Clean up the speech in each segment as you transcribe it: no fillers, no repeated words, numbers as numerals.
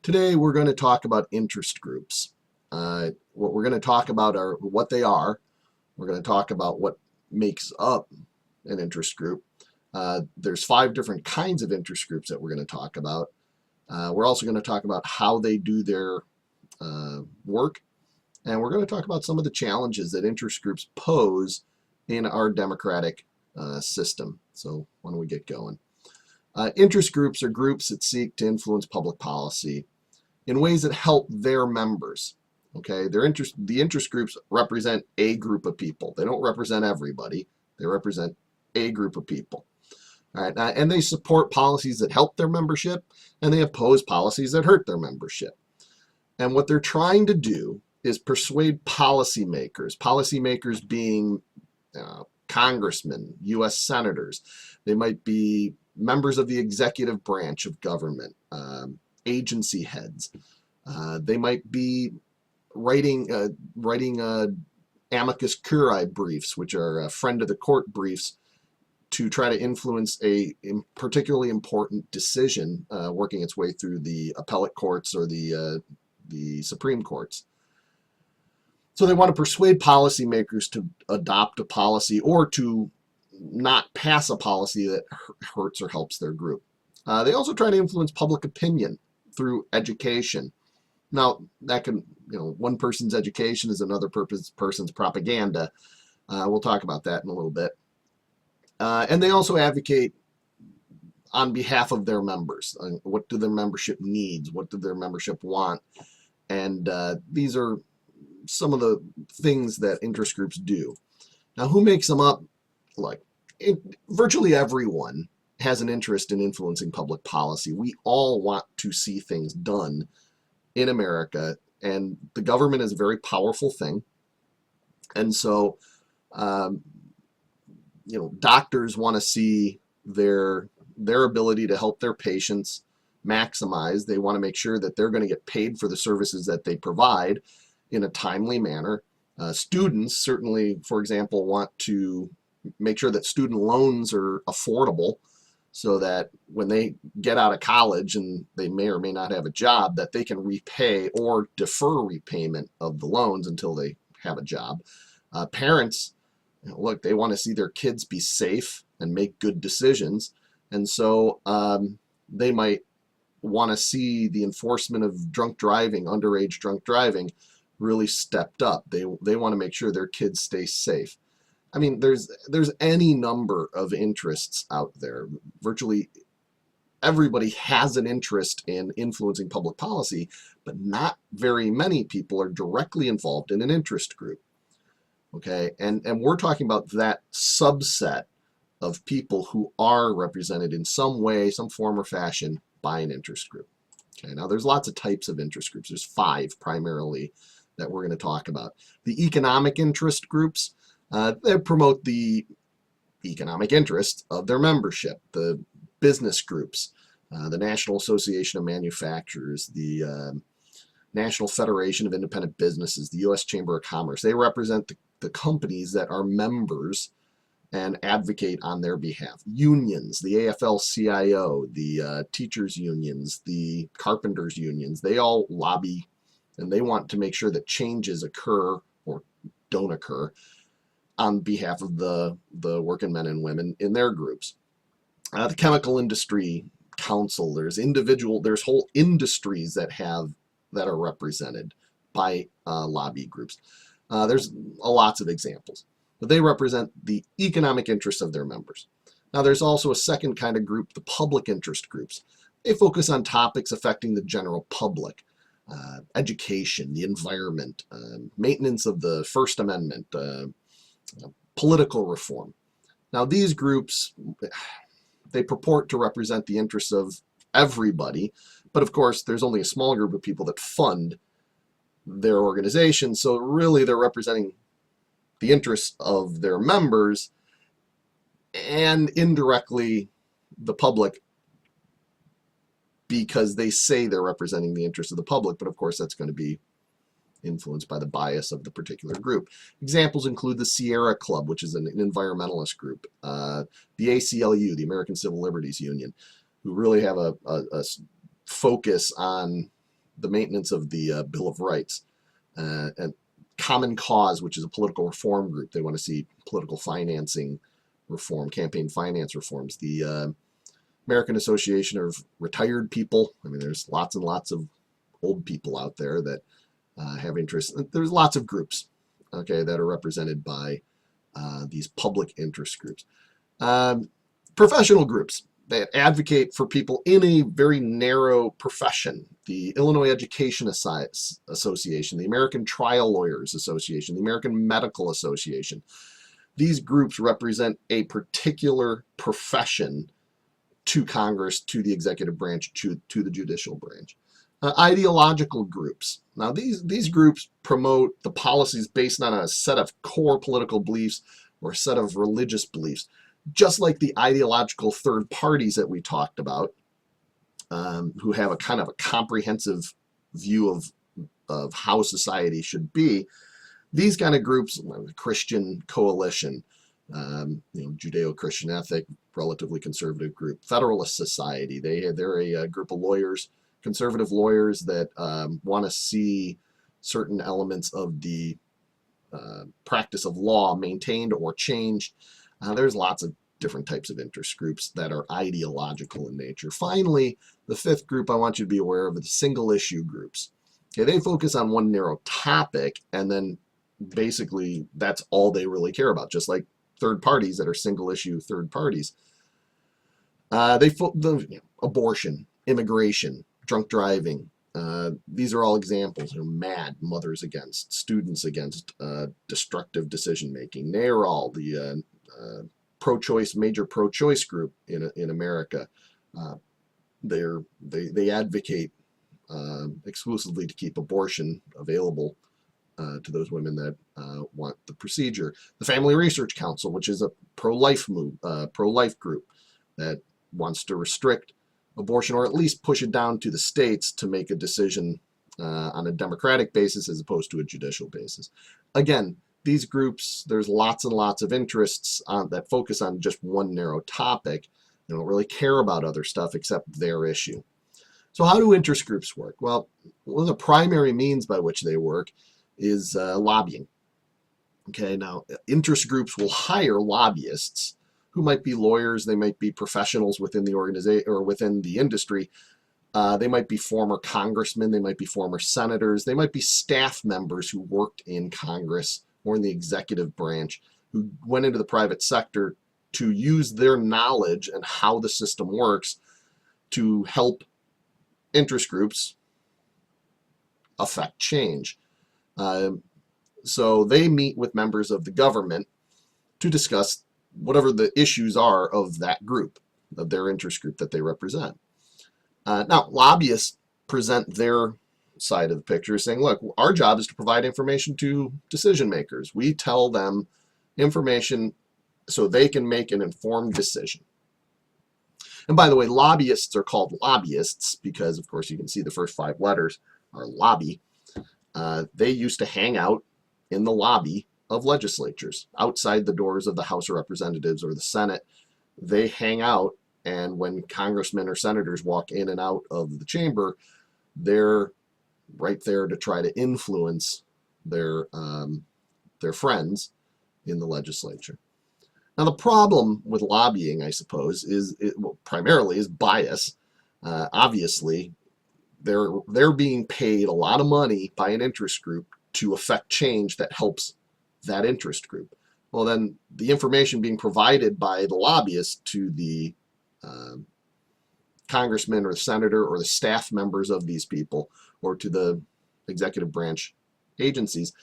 Today we're going to talk about interest groups. What we're going to talk about are what they are. We're going to talk about what makes up an interest group. There's 5 different kinds of interest groups that we're going to talk about. We're also going to talk about how they do their work, and we're going to talk about some of the challenges that interest groups pose in our democratic system. So why don't we get going? Interest groups are groups that seek to influence public policy in ways that help their members. Okay, the interest groups represent a group of people. They don't represent everybody. They represent a group of people. All right, and they support policies that help their membership, and they oppose policies that hurt their membership. And what they're trying to do is persuade policymakers being congressmen, U.S. senators. They might be members of the executive branch of government, agency heads. They might be writing amicus curiae briefs, which are friend of the court briefs, to try to influence a particularly important decision working its way through the appellate courts or the Supreme Courts. So they want to persuade policymakers to adopt a policy or to not pass a policy that hurts or helps their group. They also try to influence public opinion through education. Now, that can, one person's education is another person's propaganda. We'll talk about that in a little bit. And they also advocate on behalf of their members. What do their membership needs? What do their membership want? And these are some of the things that interest groups do. Now, who makes them up? Like, virtually everyone has an interest in influencing public policy. We all want to see things done in America, and the government is a very powerful thing. And so, doctors want to see their ability to help their patients maximize. They want to make sure that they're going to get paid for the services that they provide in a timely manner. Students certainly, for example, want to make sure that student loans are affordable so that when they get out of college and they may or may not have a job, that they can repay or defer repayment of the loans until they have a job. Parents, look, they want to see their kids be safe and make good decisions. And so they might want to see the enforcement of underage drunk driving, really stepped up. They want to make sure their kids stay safe. I mean, there's any number of interests out there. Virtually everybody has an interest in influencing public policy, but not very many people are directly involved in an interest group. Okay, and we're talking about that subset of people who are represented in some way, some form or fashion by an interest group. Okay, now there's lots of types of interest groups. There's 5 primarily that we're going to talk about. The economic interest groups, they promote the economic interests of their membership. The business groups, the National Association of Manufacturers, the National Federation of Independent Businesses, the U.S. Chamber of Commerce. They represent the companies that are members and advocate on their behalf. Unions, the AFL-CIO, the teachers unions, the carpenters unions, they all lobby and they want to make sure that changes occur or don't occur on behalf of the working men and women in their groups. The Chemical Industry Council, there's whole industries that are represented by lobby groups. There's lots of examples, but they represent the economic interests of their members. Now, there's also a second kind of group, the public interest groups. They focus on topics affecting the general public, education, the environment, maintenance of the First Amendment, political reform. Now, these groups, they purport to represent the interests of everybody, but of course, there's only a small group of people that fund their organization, so really they're representing the interests of their members and indirectly the public, because they say they're representing the interests of the public, but of course that's going to be influenced by the bias of the particular group. Examples include the Sierra Club, which is an environmentalist group, the ACLU, the American Civil Liberties Union, who really have a focus on the maintenance of the Bill of Rights. And Common Cause, which is a political reform group. They want to see political financing reform, campaign finance reforms. The American Association of Retired People. I mean, there's lots and lots of old people out there that have interest. There's lots of groups, okay, that are represented by these public interest groups. Professional groups that advocate for people in a very narrow profession. The Illinois Education Association, the American Trial Lawyers Association, the American Medical Association. These groups represent a particular profession to Congress, to the executive branch, to the judicial branch. Ideological groups. Now, these groups promote the policies based on a set of core political beliefs or a set of religious beliefs, just like the ideological third parties that we talked about, who have a kind of a comprehensive view of how society should be. These kind of groups, like the Christian Coalition, Judeo-Christian ethic, relatively conservative group, Federalist Society, they're a group of lawyers, conservative lawyers that want to see certain elements of the practice of law maintained or changed. There's lots of different types of interest groups that are ideological in nature. Finally, the fifth group I want you to be aware of are the single issue groups. Okay, they focus on one narrow topic, and then basically that's all they really care about, just like third parties that are single issue third parties. Abortion, immigration, drunk driving. These are all examples. MAD, Mothers Against, Students Against, Destructive Decision Making. They are all the major pro-choice group in America. They advocate exclusively to keep abortion available to those women that want the procedure. The Family Research Council, which is a pro-life group that wants to restrict abortion, or at least push it down to the states to make a decision on a democratic basis as opposed to a judicial basis. Again, these groups, there's lots and lots of interests that focus on just one narrow topic. They don't really care about other stuff except their issue. So how do interest groups work? Well, one of the primary means by which they work is lobbying. Okay, now interest groups will hire lobbyists who might be lawyers, they might be professionals within the organization or within the industry. They might be former congressmen, they might be former senators, they might be staff members who worked in Congress or in the executive branch, who went into the private sector to use their knowledge and how the system works to help interest groups affect change. So they meet with members of the government to discuss whatever the issues are of that group, of their interest group that they represent. Now, lobbyists present their side of the picture saying, look, our job is to provide information to decision makers. We tell them information so they can make an informed decision. And by the way, lobbyists are called lobbyists because, of course, you can see the first 5 letters are lobby. They used to hang out in the lobby of legislatures, outside the doors of the House of Representatives or the Senate. They hang out, and when congressmen or senators walk in and out of the chamber, they're right there to try to influence their friends in the legislature. Now, the problem with lobbying, I suppose, primarily is bias. Obviously, they're being paid a lot of money by an interest group to affect change that helps that interest group. Well, then the information being provided by the lobbyist to the congressman or the senator or the staff members of these people or to the executive branch agencies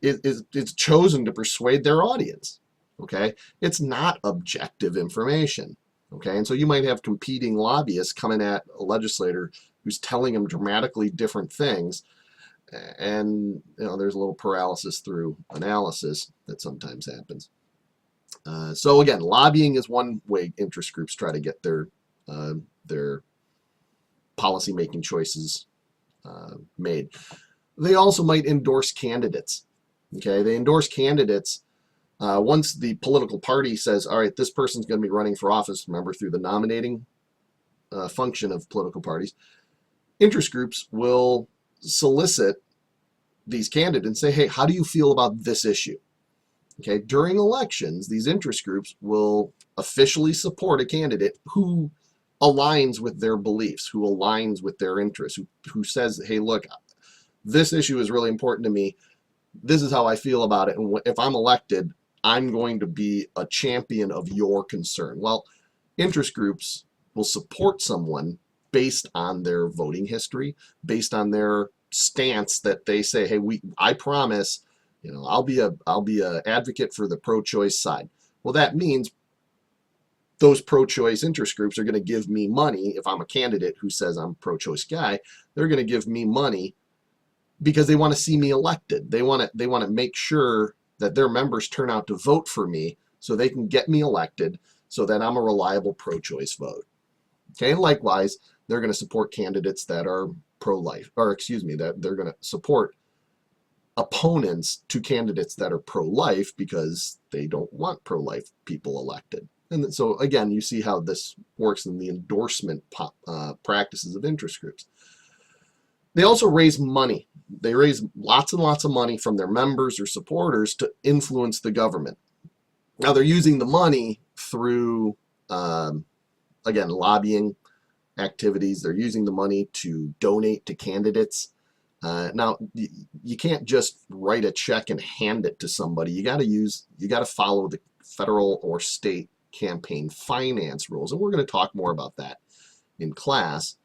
is chosen to persuade their audience. Okay, it's not objective information. Okay, and so you might have competing lobbyists coming at a legislator who's telling them dramatically different things, and there's a little paralysis through analysis that sometimes happens. So again, lobbying is one way interest groups try to get their policy making choices made. They also might endorse candidates. Okay, they endorse candidates once the political party says, all right, this person's going to be running for office, remember, through the nominating function of political parties. interest groups will solicit these candidates and say, hey, how do you feel about this issue? Okay, during elections, these interest groups will officially support a candidate who aligns with their beliefs, who aligns with their interests, who says, hey, look, this issue is really important to me. This is how I feel about it. And if I'm elected, I'm going to be a champion of your concern. Well, interest groups will support someone based on their voting history, based on their stance that they say, hey, I promise, I'll be a advocate for the pro-choice side. Well, that means those pro-choice interest groups are going to give me money. If I'm a candidate who says I'm a pro-choice guy, they're going to give me money because they want to see me elected. They want to make sure that their members turn out to vote for me so they can get me elected so that I'm a reliable pro-choice vote. Okay, and likewise, they're going to support candidates that are pro-life, or excuse me, that they're going to support opponents to candidates that are pro-life because they don't want pro-life people elected. And so again, you see how this works in the endorsement practices of interest groups. They also raise money. They raise lots and lots of money from their members or supporters to influence the government. Now they're using the money through, again, lobbying activities. They're using the money to donate to candidates. Now, you can't just write a check and hand it to somebody. You got to follow the federal or state campaign finance rules. And we're going to talk more about that in class.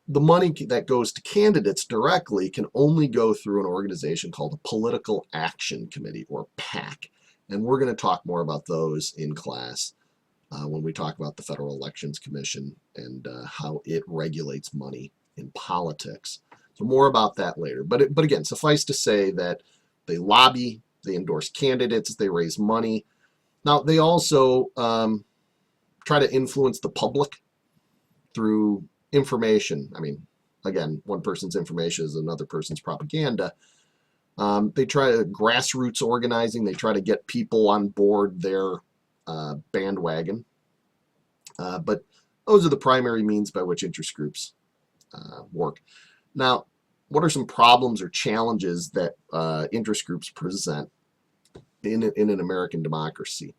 The money that goes to candidates directly can only go through an organization called a Political Action Committee, or PAC. And we're going to talk more about those in class when we talk about the Federal Elections Commission and how it regulates money in politics. So more about that later. But again, suffice to say that they lobby, they endorse candidates, they raise money. Now, they also try to influence the public through information. I mean, again, one person's information is another person's propaganda. They try to grassroots organizing. They try to get people on board their bandwagon. But those are the primary means by which interest groups work. Now, what are some problems or challenges that interest groups present in an American democracy?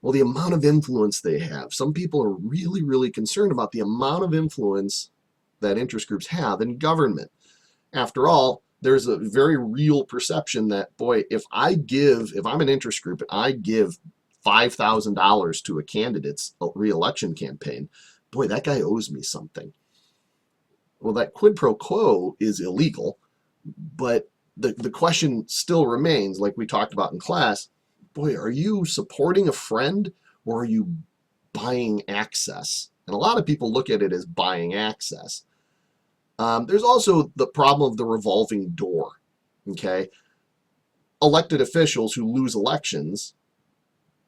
Well, the amount of influence they have. Some people are really, really concerned about the amount of influence that interest groups have in government. After all, there's a very real perception that, boy, if I'm an interest group and I give $5,000 to a candidate's re-election campaign, boy, that guy owes me something. Well, that quid pro quo is illegal, but the question still remains, like we talked about in class, boy, are you supporting a friend or are you buying access? And a lot of people look at it as buying access. There's also the problem of the revolving door, okay? Elected officials who lose elections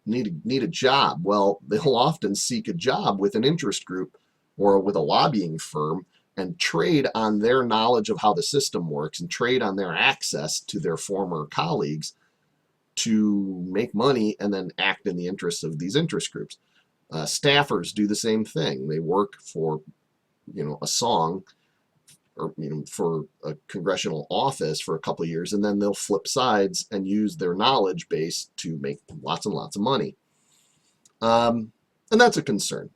need a job. Well, they'll often seek a job with an interest group or with a lobbying firm and trade on their knowledge of how the system works and trade on their access to their former colleagues to make money and then act in the interests of these interest groups. Staffers do the same thing. They work for, a song or, for a congressional office for a couple of years, and then they'll flip sides and use their knowledge base to make lots and lots of money. And that's a concern.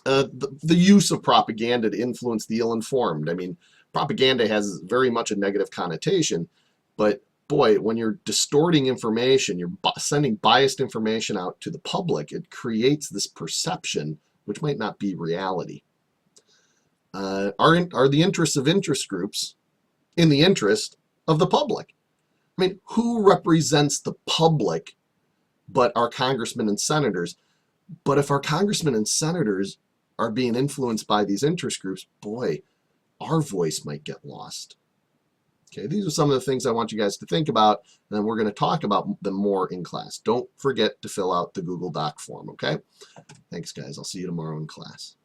The use of propaganda to influence the ill-informed. I mean, propaganda has very much a negative connotation, but boy, when you're distorting information, you're sending biased information out to the public, it creates this perception which might not be reality. Are the interests of interest groups in the interest of the public? I mean, who represents the public but our congressmen and senators? But if our congressmen and senators are being influenced by these interest groups, boy, our voice might get lost. Okay, these are some of the things I want you guys to think about, and then we're going to talk about them more in class. Don't forget to fill out the Google Doc form, okay? Thanks, guys. I'll see you tomorrow in class.